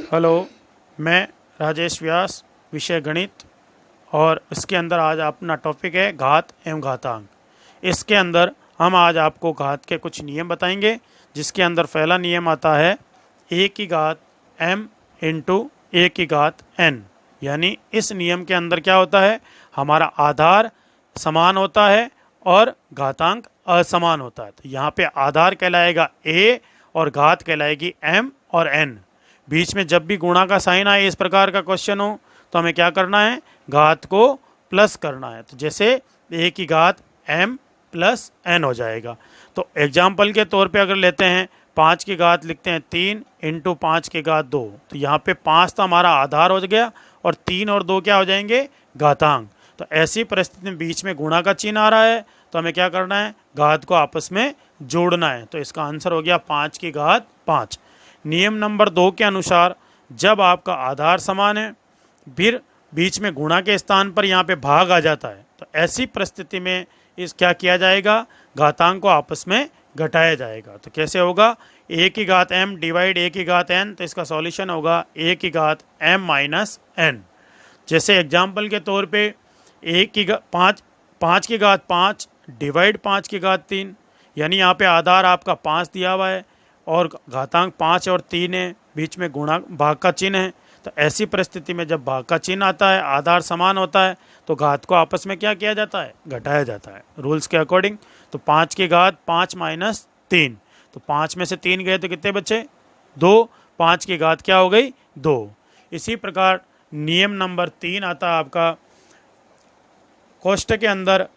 Hello, मैं राजेश व्यास, विषय गणित, और इसके अंदर आज अपना टॉपिक है घात एवं घातांक। इसके अंदर हम आज आपको घात के कुछ नियम बताएंगे, जिसके अंदर पहला नियम आता है a की घात m इंटू a की घात n। यानी इस नियम के अंदर क्या होता है, हमारा आधार समान होता है और घातांक असमान होता है। तो यहाँ पे आधार कहलाएगा a और घात कहलाएगी m और n। बीच में जब भी गुणा का साइन आए, इस प्रकार का क्वेश्चन हो, तो हमें क्या करना है, घात को प्लस करना है। तो जैसे a की घात m प्लस n हो जाएगा। तो एग्जाम्पल के तौर पे अगर लेते हैं 5 की घात लिखते हैं 3 इंटू 5 की घात 2। तो यहाँ पे 5 तो हमारा आधार हो गया और 3 और 2 क्या हो जाएंगे, घातांक। तो ऐसी परिस्थिति में बीच में गुणा का चिन्ह आ रहा है, तो हमें क्या करना है, घात को आपस में जोड़ना है। तो इसका आंसर हो गया 5 की घात 5। नियम नंबर 2 के अनुसार जब आपका आधार समान है, फिर बीच में गुणा के स्थान पर यहाँ पे भाग आ जाता है, तो ऐसी परिस्थिति में इस क्या किया जाएगा, घातांक को आपस में घटाया जाएगा। तो कैसे होगा, a की घात m डिवाइड a की घात n। तो इसका सॉल्यूशन होगा a की घात m माइनस n। जैसे एग्जाम्पल के तौर पे पाँच की घात 5 डिवाइड 5 की घात 3। यानी यहाँ पे आधार आपका 5 दिया हुआ है और घातांक 5 और 3 है, बीच में गुणा भाग का चिन्ह है। तो ऐसी परिस्थिति में जब भाग का चिन्ह आता है, आधार समान होता है, तो घात को आपस में क्या किया जाता है, घटाया जाता है रूल्स के अकॉर्डिंग। तो 5 की घात 5 माइनस 3। तो 5 में से 3 गए तो कितने बचे, 2। 5 की घात क्या हो गई, 2। इसी प्रकार नियम नंबर 3 आता है आपका, कोष्ठक के अंदर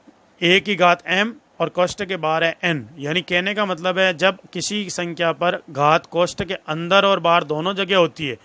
a की घात m और कोष्ठक के बाहर है n। यानी कहने का मतलब है, जब किसी संख्या पर घात कोष्ठक के अंदर और बाहर दोनों जगह होती है,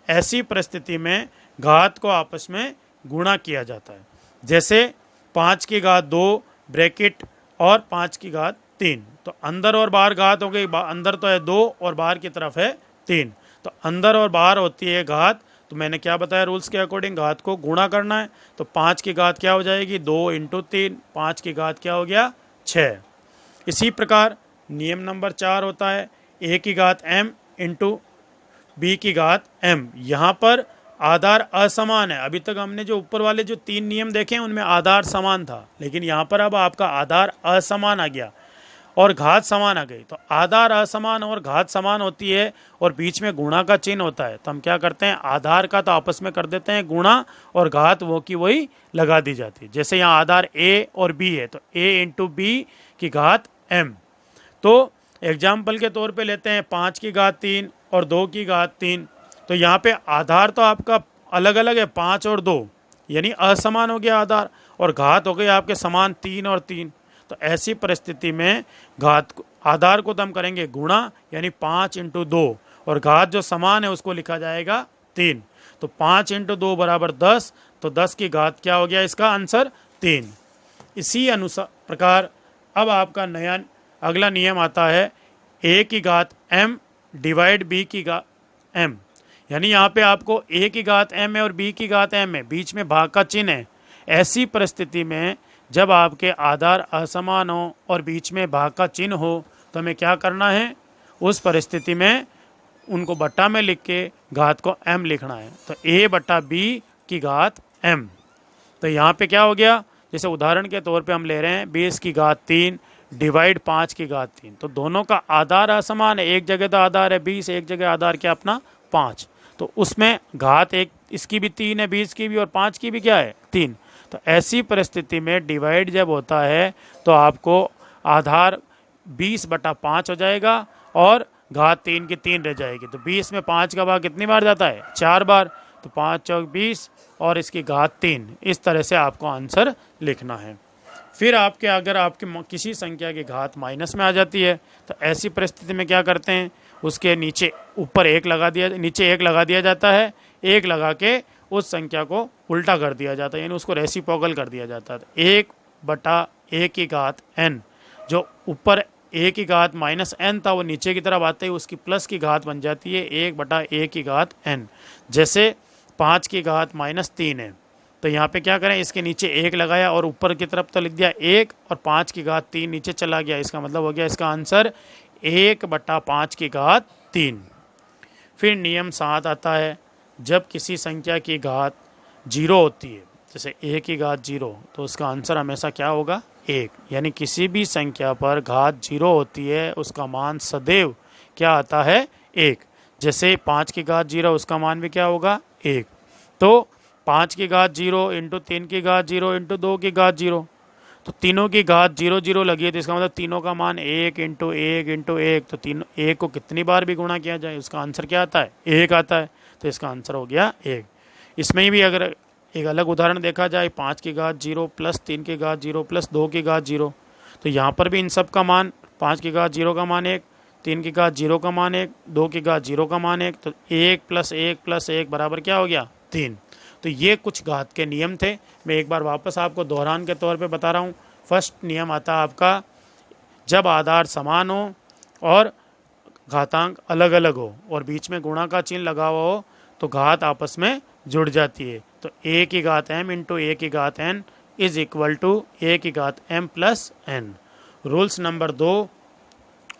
ऐसी परिस्थिति में घात को आपस में गुणा किया जाता है। जैसे 5 की घात 2 ब्रैकेट और 5 की घात 3। तो अंदर और बाहर घात हो गई, अंदर तो है 2 और बाहर की तरफ है 3। तो अंदर और बाहर होती है घात, तो मैंने क्या बताया, रूल्स के अकॉर्डिंग घात को गुणा करना है। तो 5 की घात क्या हो जाएगी, 2 इंटू 3। 5 की घात क्या हो गया, 6। इसी प्रकार नियम नंबर 4 होता है a की घात m इंटू b की घात m। यहाँ पर आधार असमान है। अभी तक हमने जो ऊपर वाले जो 3 नियम देखे हैं उनमें आधार समान था, लेकिन यहाँ पर अब आपका आधार असमान आ गया और घात समान आ गई। तो आधार असमान और घात समान होती है और बीच में गुणा का चिन्ह होता है, तो हम क्या करते हैं, आधार का तो आपस में कर देते हैं गुणा और घात वो की वही लगा दी जाती है। जैसे यहाँ आधार a और b है, तो a इंटू b की घात m। तो एग्जाम्पल के तौर पे लेते हैं 5 की घात 3 और 2 की घात 3। तो यहाँ पे आधार तो आपका अलग अलग है, 5 और 2, यानी असमान हो गया आधार, और घात हो गई आपके समान 3 और 3। तो ऐसी परिस्थिति में आधार को तो हम करेंगे गुणा, यानी 5 इंटू 2, और घात जो समान है उसको लिखा जाएगा 3। तो 5 इंटू 2 बराबर 10। तो 10 की घात क्या हो गया, इसका आंसर 3। इसी अनुसार प्रकार अब आपका नया अगला नियम आता है a की घात m डिवाइड b की घात m। यानी यहाँ पे आपको a की घात m है और b की घात m है, बीच में भाग का चिन्ह है। ऐसी परिस्थिति में जब आपके आधार असमान हो और बीच में भाग का चिन्ह हो, तो हमें क्या करना है, उस परिस्थिति में उनको बट्टा में लिख के घात को m लिखना है। तो a बट्टा b की घात m। तो यहाँ पे क्या हो गया, जैसे उदाहरण के तौर पे हम ले रहे हैं 20 की घात 3 डिवाइड 5 की घात 3। तो दोनों का आधार असमान है, एक जगह तो आधार है 20, एक जगह आधार क्या अपना 5। तो उसमें घात एक इसकी भी 3 है, 20 की भी, और 5 की भी क्या है 3। तो ऐसी परिस्थिति में डिवाइड जब होता है तो आपको आधार 20 बटा 5 हो जाएगा और घात 3 की 3 रह जाएगी। तो 20 में 5 का भाग कितनी बार जाता है, 4 बार। तो 5 चौक 20 और इसकी घात 3। इस तरह से आपको आंसर लिखना है। फिर आपके अगर आपके किसी संख्या की घात माइनस में आ जाती है, तो ऐसी परिस्थिति में क्या करते हैं, उसके नीचे ऊपर 1 लगा दिया, नीचे 1 लगा दिया जाता है। 1 लगा के उस संख्या को उल्टा कर दिया जाता है, यानी उसको रेसिप्रोकल कर दिया जाता है। 1 बटा a की घात n, जो ऊपर a की घात माइनस n था, वो नीचे की तरफ आते ही उसकी प्लस की घात बन जाती है 1 बटा a की घात n। जैसे 5 की घात माइनस 3 है, तो यहाँ पे क्या करें, इसके नीचे 1 लगाया और ऊपर की तरफ तो लिख दिया 1 और 5 की घात 3 नीचे चला गया। इसका मतलब हो गया इसका आंसर 1 बटा 5 की घात 3। फिर नियम 7 आता है जब किसी संख्या की घात 0 होती है, जैसे a की घात 0, तो उसका आंसर हमेशा क्या होगा? 1। यानी किसी भी संख्या पर घात 0 होती है उसका मान सदैव क्या आता है? 1। जैसे 5 की घात 0, उसका मान भी क्या होगा? 1। तो 5 की घात 0 इंटू 3 की घात 0 इंटू 2 की घात 0, तो तीनों की घात 0 0 लगी है, तो इसका मतलब तीनों का मान 1 इंटू 1 इंटू 1, तो तीनों 1 को कितनी बार भी गुणा किया जाए उसका आंसर क्या आता है? 1 आता है। तो इसका आंसर हो गया 1। इसमें भी अगर एक अलग उदाहरण देखा जाए, 5 की घात 0 प्लस 3 की घात 0 प्लस 2 की घात 0, तो यहाँ पर भी इन सब का मान 5 की घात 0 का मान 1, 3 की घात 0 का मान 1, 2 की घात 0 का मान 1, तो 1 प्लस 1 प्लस 1 बराबर क्या हो गया? 3। तो ये कुछ घात के नियम थे। मैं एक बार वापस आपको दोहरान के तौर पे बता रहा हूँ। फर्स्ट नियम आता है आपका, जब आधार समान हो और घातांक अलग अलग हो और बीच में गुणा का चिन्ह लगा हुआ हो तो घात आपस में जुड़ जाती है। तो a की घात m इंटू a की घात n is equal to a की घात m plus n। Rules number 2,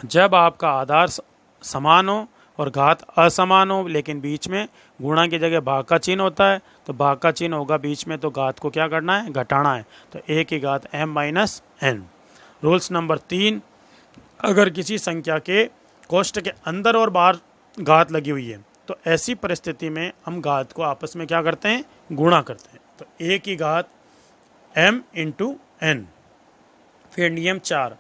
जब आपका आधार समान हो और घात असमान हो लेकिन बीच में गुणा की जगह भाग का चिन्ह होता है, तो भाग का चिन्ह होगा बीच में, तो घात को क्या करना है? घटाना है। तो a की घात m minus n। Rules number 3, अगर किसी संख्या के कोष्ठ के अंदर और बाहर घात लगी हुई है तो ऐसी परिस्थिति में हम घात को आपस में क्या करते हैं? गुणा करते हैं। तो a की घात m इंटू n। फिर नियम 4,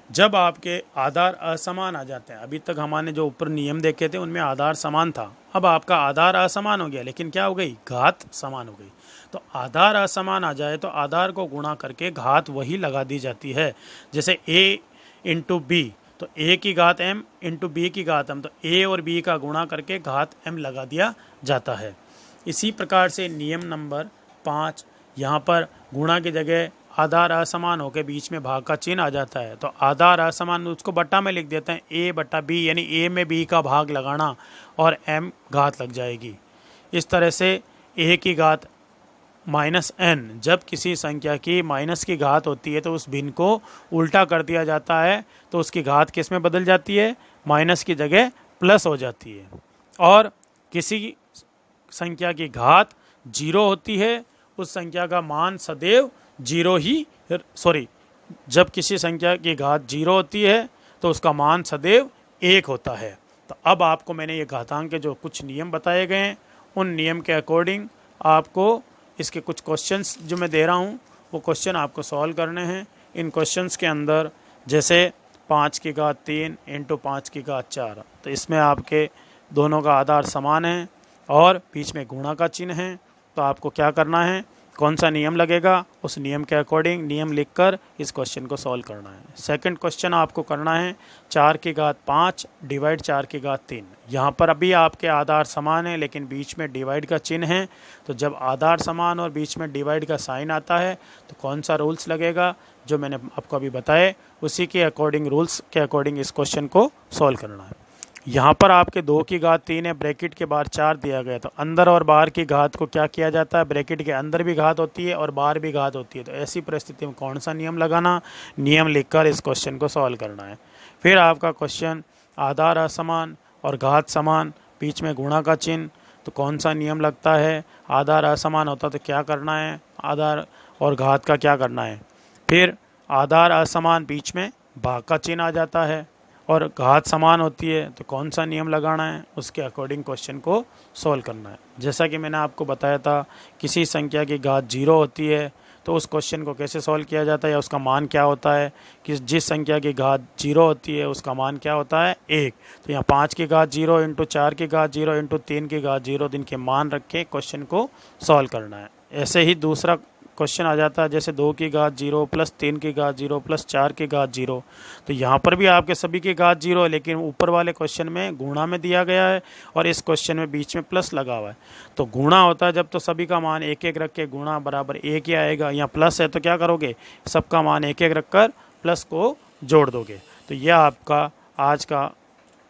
जब आपके आधार असमान आ जाते हैं, अभी तक हमारे जो ऊपर नियम देखे थे उनमें आधार समान था, अब आपका आधार असमान हो गया लेकिन क्या हो गई? घात समान हो गई। तो आधार असमान आ जाए तो आधार को गुणा करके घात वही लगा दी जाती है। जैसे a इंटू बी, तो a की घात m इंटू बी की घात m, तो a और b का गुणा करके घात m लगा दिया जाता है। इसी प्रकार से नियम नंबर 5, यहाँ पर गुणा की जगह आधार असमान होकर बीच में भाग का चिन्ह आ जाता है, तो आधार असमान उसको बट्टा में लिख देते हैं, a बट्टा b, यानी a में b का भाग लगाना और m घात लग जाएगी। इस तरह से a की घात माइनस n, जब किसी संख्या की माइनस की घात होती है तो उस भिन्न को उल्टा कर दिया जाता है, तो उसकी घात किस में बदल जाती है? माइनस की जगह प्लस हो जाती है। और किसी संख्या की घात 0 होती है, उस संख्या का मान सदैव 0 ही, जब किसी संख्या की घात 0 होती है तो उसका मान सदैव 1 होता है। तो अब आपको मैंने ये घातांक के जो कुछ नियम बताए गए हैं, उन नियम के अकॉर्डिंग आपको इसके कुछ क्वेश्चंस जो मैं दे रहा हूँ वो क्वेश्चन आपको सॉल्व करने हैं। इन क्वेश्चंस के अंदर जैसे 5 की घात 3 इंटू 5 की घात 4, तो इसमें आपके दोनों का आधार समान है और बीच में गुणा का चिन्ह है, तो आपको क्या करना है? कौन सा नियम लगेगा उस नियम के अकॉर्डिंग नियम लिखकर इस क्वेश्चन को सॉल्व करना है। सेकंड क्वेश्चन आपको करना है 4 की घात 5 डिवाइड 4 की घात 3। यहाँ पर अभी आपके आधार समान है लेकिन बीच में डिवाइड का चिन्ह है, तो जब आधार समान और बीच में डिवाइड का साइन आता है तो कौन सा रूल्स लगेगा? जो मैंने आपको अभी बताए उसी के अकॉर्डिंग, रूल्स के अकॉर्डिंग इस क्वेश्चन को सॉल्व करना है। यहाँ पर आपके 2 की घात 3 है, ब्रैकेट के बाहर 4 दिया गया, तो अंदर और बाहर की घात को क्या किया जाता है? ब्रैकेट के अंदर भी घात होती है और बाहर भी घात होती है, तो ऐसी परिस्थिति में कौन सा नियम लगाना? नियम लिखकर इस क्वेश्चन को सॉल्व करना है। फिर आपका क्वेश्चन आधार असमान और घात समान, बीच में गुणा का चिन्ह, तो कौन सा नियम लगता है? आधार असमान होता तो क्या करना है? आधार और घात का क्या करना है? फिर आधार असमान, बीच में भाग का चिन्ह आ जाता है और घात समान होती है, तो कौन सा नियम लगाना है? उसके अकॉर्डिंग क्वेश्चन को सॉल्व करना है। जैसा कि मैंने आपको बताया था, किसी संख्या की घात 0 होती है तो उस क्वेश्चन को कैसे सॉल्व किया जाता है या उसका मान क्या होता है? कि जिस संख्या की घात 0 होती है उसका मान क्या होता है? 1। तो यहाँ 5 की घात 0 इंटू 4 की घात 0 इंटू 3 की घात 0, दिन के मान रख के क्वेश्चन को सॉल्व करना है। ऐसे ही दूसरा क्वेश्चन आ जाता है, जैसे 2 की घात 0 प्लस 3 की घात 0 प्लस 4 की घात 0, तो यहाँ पर भी आपके सभी की घात 0 है लेकिन ऊपर वाले क्वेश्चन में गुणा में दिया गया है और इस क्वेश्चन में बीच में प्लस लगा हुआ है। तो गुणा होता है जब तो सभी का मान 1 1 रख के गुणा बराबर 1 ही आएगा। यहाँ प्लस है तो क्या करोगे? सबका मान 1 1 रख कर प्लस को जोड़ दोगे। तो यह आपका आज का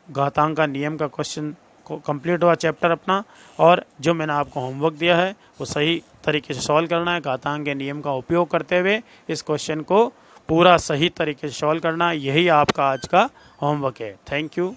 घातांक का नियम का क्वेश्चन को कंप्लीट हुआ चैप्टर अपना, और जो मैंने आपको होमवर्क दिया है वो सही तरीके से सॉल्व करना है। घातांक के नियम का उपयोग करते हुए इस क्वेश्चन को पूरा सही तरीके से सॉल्व करना, यही आपका आज का होमवर्क है। Thank you.